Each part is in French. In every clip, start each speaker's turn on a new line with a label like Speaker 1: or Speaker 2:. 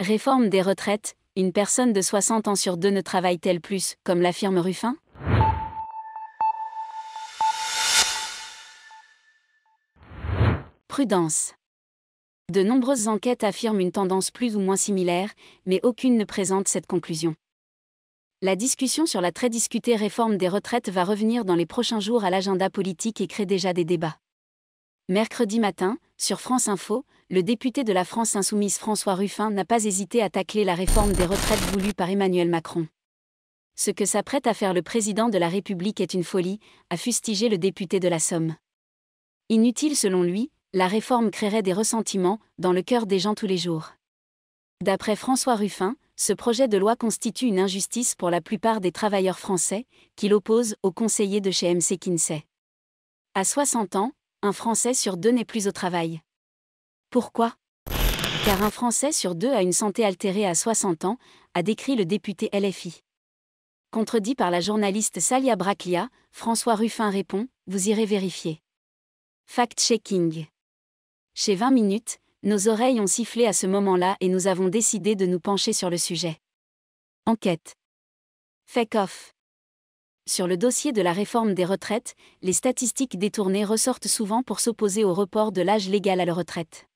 Speaker 1: Réforme des retraites, une personne de 60 ans sur 2 ne travaille-t-elle plus, comme l'affirme Ruffin? Prudence. De nombreuses enquêtes affirment une tendance plus ou moins similaire, mais aucune ne présente cette conclusion. La discussion sur la très discutée réforme des retraites va revenir dans les prochains jours à l'agenda politique et crée déjà des débats. Mercredi matin, sur France Info, le député de la France Insoumise François Ruffin n'a pas hésité à tacler la réforme des retraites voulue par Emmanuel Macron. Ce que s'apprête à faire le président de la République est une folie, a fustigé le député de la Somme. Inutile selon lui, la réforme créerait des ressentiments dans le cœur des gens tous les jours. D'après François Ruffin, ce projet de loi constitue une injustice pour la plupart des travailleurs français, qu'il oppose aux conseillers de chez MC Kinsey. À 60 ans, un Français sur 2 n'est plus au travail. Pourquoi? Car un Français sur 2 a une santé altérée à 60 ans, a décrit le député LFI. Contredit par la journaliste Salia Braclia, François Ruffin répond « Vous irez vérifier ». Fact-checking. Chez 20 minutes, nos oreilles ont sifflé à ce moment-là et nous avons décidé de nous pencher sur le sujet. Enquête. Fake-off. Sur le dossier de la réforme des retraites, les statistiques détournées ressortent souvent pour s'opposer au report de l'âge légal à la retraite.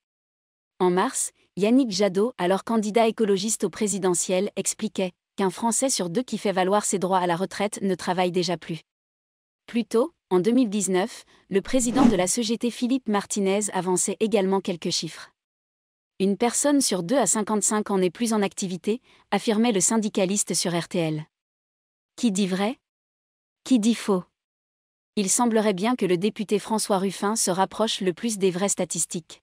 Speaker 1: En mars, Yannick Jadot, alors candidat écologiste au présidentiel, expliquait qu'un Français sur 2 qui fait valoir ses droits à la retraite ne travaille déjà plus. Plus tôt, en 2019, le président de la CGT Philippe Martinez avançait également quelques chiffres. Une personne sur 2 à 55 ans n'est plus en activité, affirmait le syndicaliste sur RTL. Qui dit vrai? Qui dit faux? Il semblerait bien que le député François Ruffin se rapproche le plus des vraies statistiques.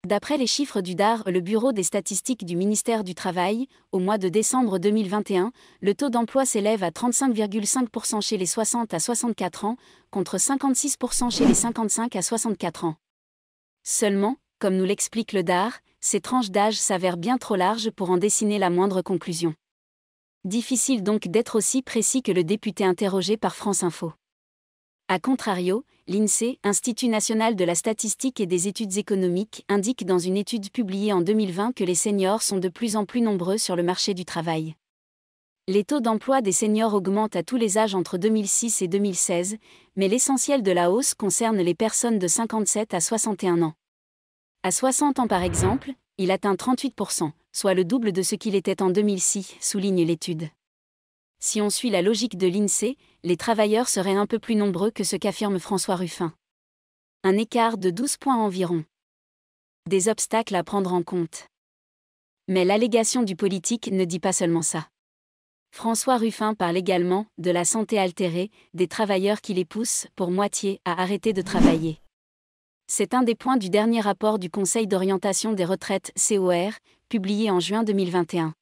Speaker 1: D'après les chiffres du DAR, le Bureau des statistiques du ministère du Travail, au mois de décembre 2021, le taux d'emploi s'élève à 35,5% chez les 60 à 64 ans, contre 56% chez les 55 à 64 ans. Seulement, comme nous l'explique le DAR, ces tranches d'âge s'avèrent bien trop larges pour en dessiner la moindre conclusion. Difficile donc d'être aussi précis que le député interrogé par France Info. A contrario, l'INSEE, Institut national de la statistique et des études économiques, indique dans une étude publiée en 2020 que les seniors sont de plus en plus nombreux sur le marché du travail. Les taux d'emploi des seniors augmentent à tous les âges entre 2006 et 2016, mais l'essentiel de la hausse concerne les personnes de 57 à 61 ans. À 60 ans par exemple, il atteint 38%, soit le double de ce qu'il était en 2006, souligne l'étude. Si on suit la logique de l'INSEE, les travailleurs seraient un peu plus nombreux que ce qu'affirme François Ruffin. Un écart de 12 points environ. Des obstacles à prendre en compte. Mais l'allégation du politique ne dit pas seulement ça. François Ruffin parle également de la santé altérée, des travailleurs qui les poussent, pour moitié, à arrêter de travailler. C'est un des points du dernier rapport du Conseil d'orientation des retraites, COR, publié en juin 2021.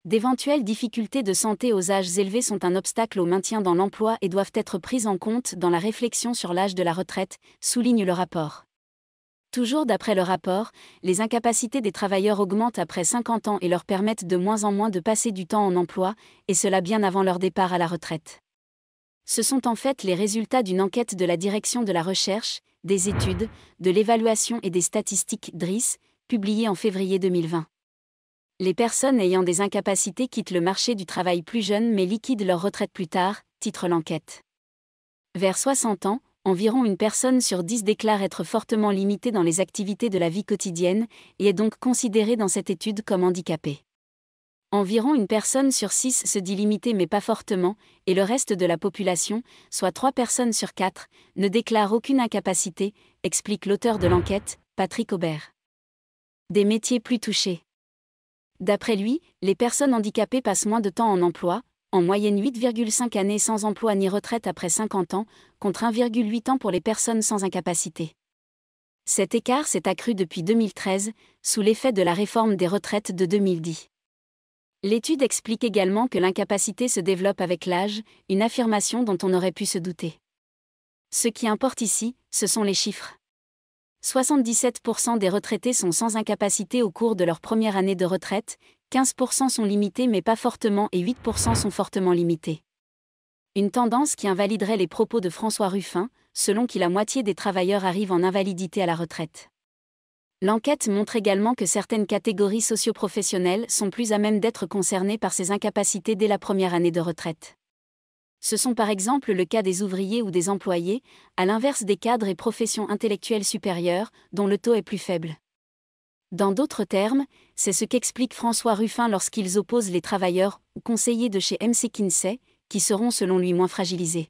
Speaker 1: D'éventuelles difficultés de santé aux âges élevés sont un obstacle au maintien dans l'emploi et doivent être prises en compte dans la réflexion sur l'âge de la retraite, souligne le rapport. Toujours d'après le rapport, les incapacités des travailleurs augmentent après 50 ans et leur permettent de moins en moins de passer du temps en emploi, et cela bien avant leur départ à la retraite. Ce sont en fait les résultats d'une enquête de la Direction de la Recherche, des Études, de l'Évaluation et des Statistiques (DRIS), publiée en février 2020. Les personnes ayant des incapacités quittent le marché du travail plus jeunes mais liquident leur retraite plus tard, titre l'enquête. Vers 60 ans, environ une personne sur 10 déclare être fortement limitée dans les activités de la vie quotidienne et est donc considérée dans cette étude comme handicapée. Environ une personne sur 6 se dit limitée mais pas fortement, et le reste de la population, soit 3 personnes sur 4, ne déclare aucune incapacité, explique l'auteur de l'enquête, Patrick Aubert. Des métiers plus touchés. D'après lui, les personnes handicapées passent moins de temps en emploi, en moyenne 8,5 années sans emploi ni retraite après 50 ans, contre 1,8 ans pour les personnes sans incapacité. Cet écart s'est accru depuis 2013, sous l'effet de la réforme des retraites de 2010. L'étude explique également que l'incapacité se développe avec l'âge, une affirmation dont on aurait pu se douter. Ce qui importe ici, ce sont les chiffres. 77% des retraités sont sans incapacité au cours de leur première année de retraite, 15% sont limités mais pas fortement et 8% sont fortement limités. Une tendance qui invaliderait les propos de François Ruffin, selon qui la moitié des travailleurs arrivent en invalidité à la retraite. L'enquête montre également que certaines catégories socio-professionnelles sont plus à même d'être concernées par ces incapacités dès la première année de retraite. Ce sont par exemple le cas des ouvriers ou des employés, à l'inverse des cadres et professions intellectuelles supérieures, dont le taux est plus faible. Dans d'autres termes, c'est ce qu'explique François Ruffin lorsqu'ils opposent les travailleurs ou conseillers de chez MC Kinsey, qui seront selon lui moins fragilisés.